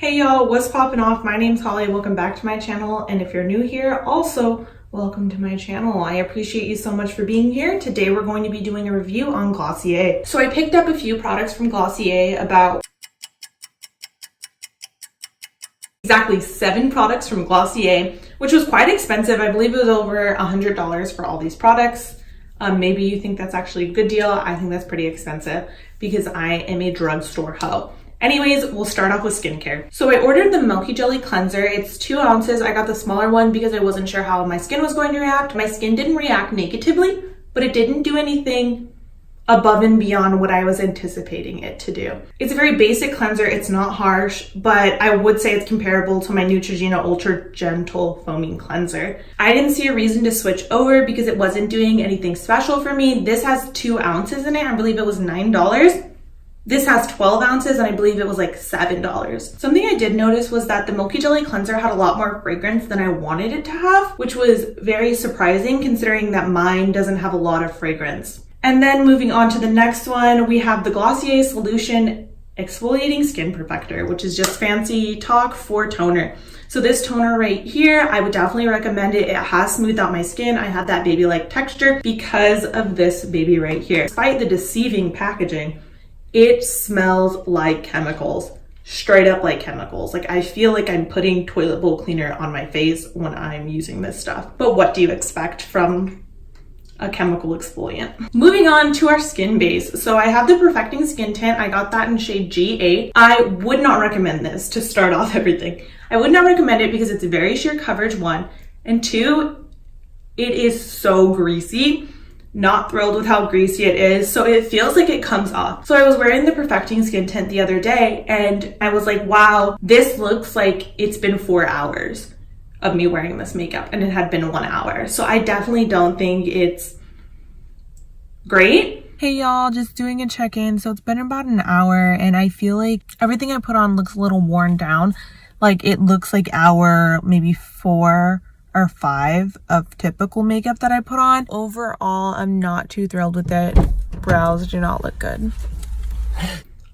Hey y'all, what's poppin' off? My name's Holly, welcome back to my channel, and if you're new here, also welcome to my channel. I appreciate you so much for being here. Today we're going to be doing a review on Glossier. So I picked up a few products from Glossier, about exactly 7 products from Glossier, which was quite expensive. I believe it was over $100 for all these products. Maybe you think that's actually a good deal. I think that's pretty expensive because I am a drugstore hoe. Anyways, we'll start off with skincare. So I ordered the Milky Jelly Cleanser. It's 2 ounces. I got the smaller one because I wasn't sure how my skin was going to react. My skin didn't react negatively, but it didn't do anything above and beyond what I was anticipating it to do. It's a very basic cleanser. It's not harsh, but I would say it's comparable to my Neutrogena Ultra Gentle Foaming Cleanser. I didn't see a reason to switch over because it wasn't doing anything special for me. This has 2 ounces in it. I believe it was $9. This has 12 ounces and I believe it was like $7. Something I did notice was that the Milky Jelly Cleanser had a lot more fragrance than I wanted it to have, which was very surprising considering that mine doesn't have a lot of fragrance. And then moving on to the next one, we have the Glossier Solution Exfoliating Skin Perfector, which is just fancy talk for toner. So this toner right here, I would definitely recommend it. It has smoothed out my skin. I had that baby-like texture because of this baby right here. Despite the deceiving packaging, it smells like chemicals, straight up like chemicals. Like I feel like I'm putting toilet bowl cleaner on my face when I'm using this stuff. But what do you expect from a chemical exfoliant? Moving on to our skin base. So I have the Perfecting Skin Tint. I got that in shade G8. I would not recommend this to start off everything. I would not recommend it because it's a very sheer coverage, 1. And 2, it is so greasy. Not thrilled with how greasy it is, so it feels like it comes off. So I was wearing the Perfecting Skin Tint the other day and I was like, wow, this looks like it's been 4 hours of me wearing this makeup and it had been 1 hour. So I definitely don't think it's great. Hey y'all, just doing a check-in. So it's been about an hour and I feel like everything I put on looks a little worn down. Like it looks like hour maybe 4 or 5 of typical makeup that I put on. Overall, I'm not too thrilled with it. Brows do not look good.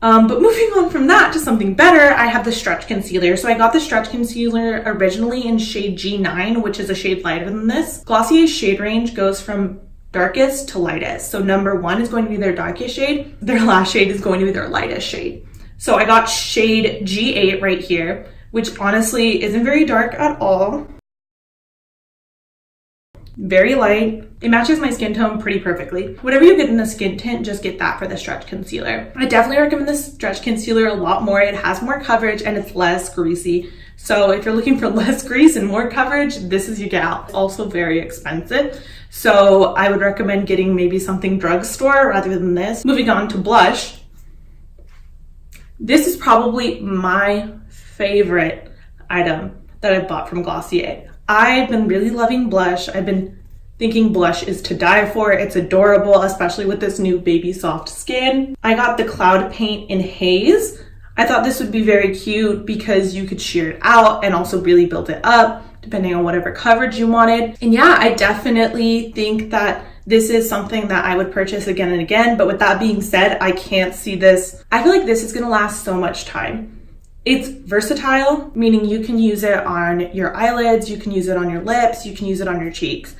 But moving on from that to something better, I have the Stretch Concealer. So I got the Stretch Concealer originally in shade G9, which is a shade lighter than this. Glossier's shade range goes from darkest to lightest. So number 1 is going to be their darkest shade. Their last shade is going to be their lightest shade. So I got shade G8 right here, which honestly isn't very dark at all. Very light. It matches my skin tone pretty perfectly. Whatever you get in the skin tint, just get that for the Stretch Concealer. I definitely recommend this Stretch Concealer a lot more. It has more coverage and it's less greasy. So if you're looking for less grease and more coverage, this is your gal. It's also very expensive. So I would recommend getting maybe something drugstore rather than this. Moving on to blush. This is probably my favorite item that I bought from Glossier. I've been really loving blush. I've been thinking blush is to die for. It's adorable, especially with this new baby soft skin. I got the Cloud Paint in Haze. I thought this would be very cute because you could sheer it out and also really build it up depending on whatever coverage you wanted. And yeah, I definitely think that this is something that I would purchase again and again. But with that being said, I can't see this. I feel like this is gonna last so much time. It's versatile, meaning you can use it on your eyelids, you can use it on your lips, you can use it on your cheeks.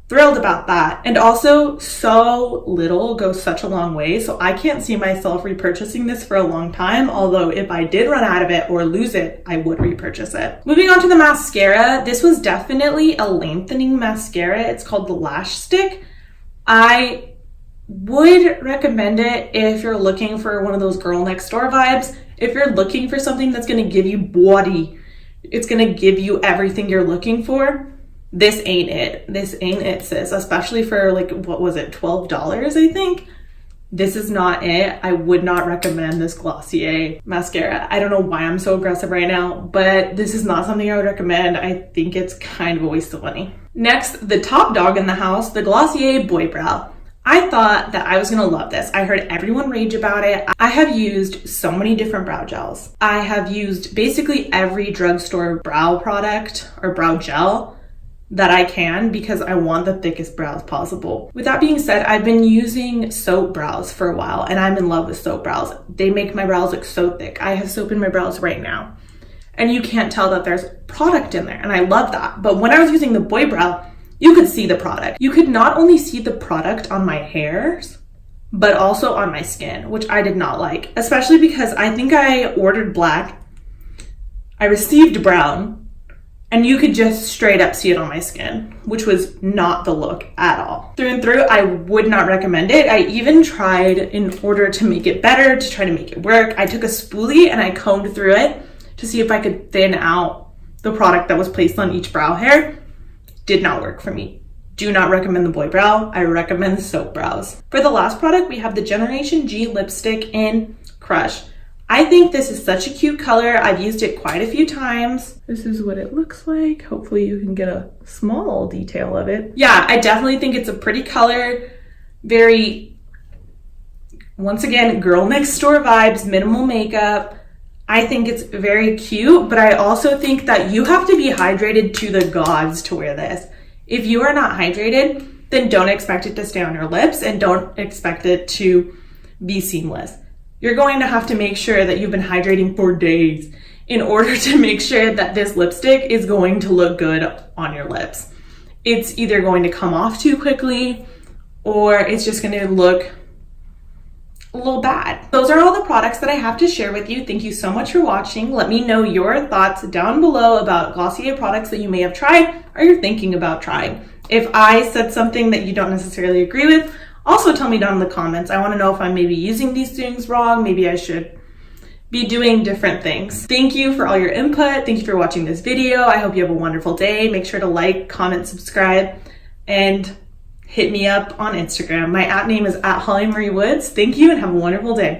Thrilled about that. And also, so little goes such a long way, so I can't see myself repurchasing this for a long time, although if I did run out of it or lose it, I would repurchase it. Moving on to the mascara, this was definitely a lengthening mascara. It's called the Lash Stick. I would recommend it if you're looking for one of those girl next door vibes. If you're looking for something that's gonna give you body, it's gonna give you everything you're looking for, this ain't it. This ain't it, sis. Especially for like, what was it, $12, I think? This is not it. I would not recommend this Glossier mascara. I don't know why I'm so aggressive right now, but this is not something I would recommend. I think it's kind of a waste of money. Next, the top dog in the house, the Glossier Boy Brow. I thought that I was gonna love this. I heard everyone rage about it. I have used so many different brow gels. I have used basically every drugstore brow product or brow gel that I can because I want the thickest brows possible. With that being said, I've been using soap brows for a while and I'm in love with soap brows. They make my brows look so thick. I have soap in my brows right now. and you can't tell that there's product in there, and I love that. But when I was using the Boy Brow, you could see the product. You could not only see the product on my hairs, but also on my skin, which I did not like, especially because I think I ordered black, I received brown, and you could just straight up see it on my skin, which was not the look at all. Through and through, I would not recommend it. I even tried, in order to make it better, to try to make it work, I took a spoolie and I combed through it to see if I could thin out the product that was placed on each brow hair. Did not work for me. Do not recommend the Boy Brow. I recommend the soap brows. For the last product, we have the Generation G lipstick in Crush. I think this is such a cute color. I've used it quite a few times. This is what it looks like. Hopefully you can get a small detail of it. Yeah, I definitely think it's a pretty color. Very, once again, girl next door vibes, minimal makeup. I think it's very cute, but I also think that you have to be hydrated to the gods to wear this. If you are not hydrated, then don't expect it to stay on your lips and don't expect it to be seamless. You're going to have to make sure that you've been hydrating for days in order to make sure that this lipstick is going to look good on your lips. It's either going to come off too quickly or it's just going to look a little bad. Those are all the products that I have to share with you. Thank you so much for watching. Let me know your thoughts down below about Glossier products that you may have tried or you're thinking about trying. If I said something that you don't necessarily agree with, also tell me down in the comments. I want to know if I'm maybe using these things wrong. Maybe I should be doing different things. Thank you for all your input. Thank you for watching this video. I hope you have a wonderful day. Make sure to like, comment, subscribe, and hit me up on Instagram. My app name is @HollyMarieWoods. Thank you and have a wonderful day.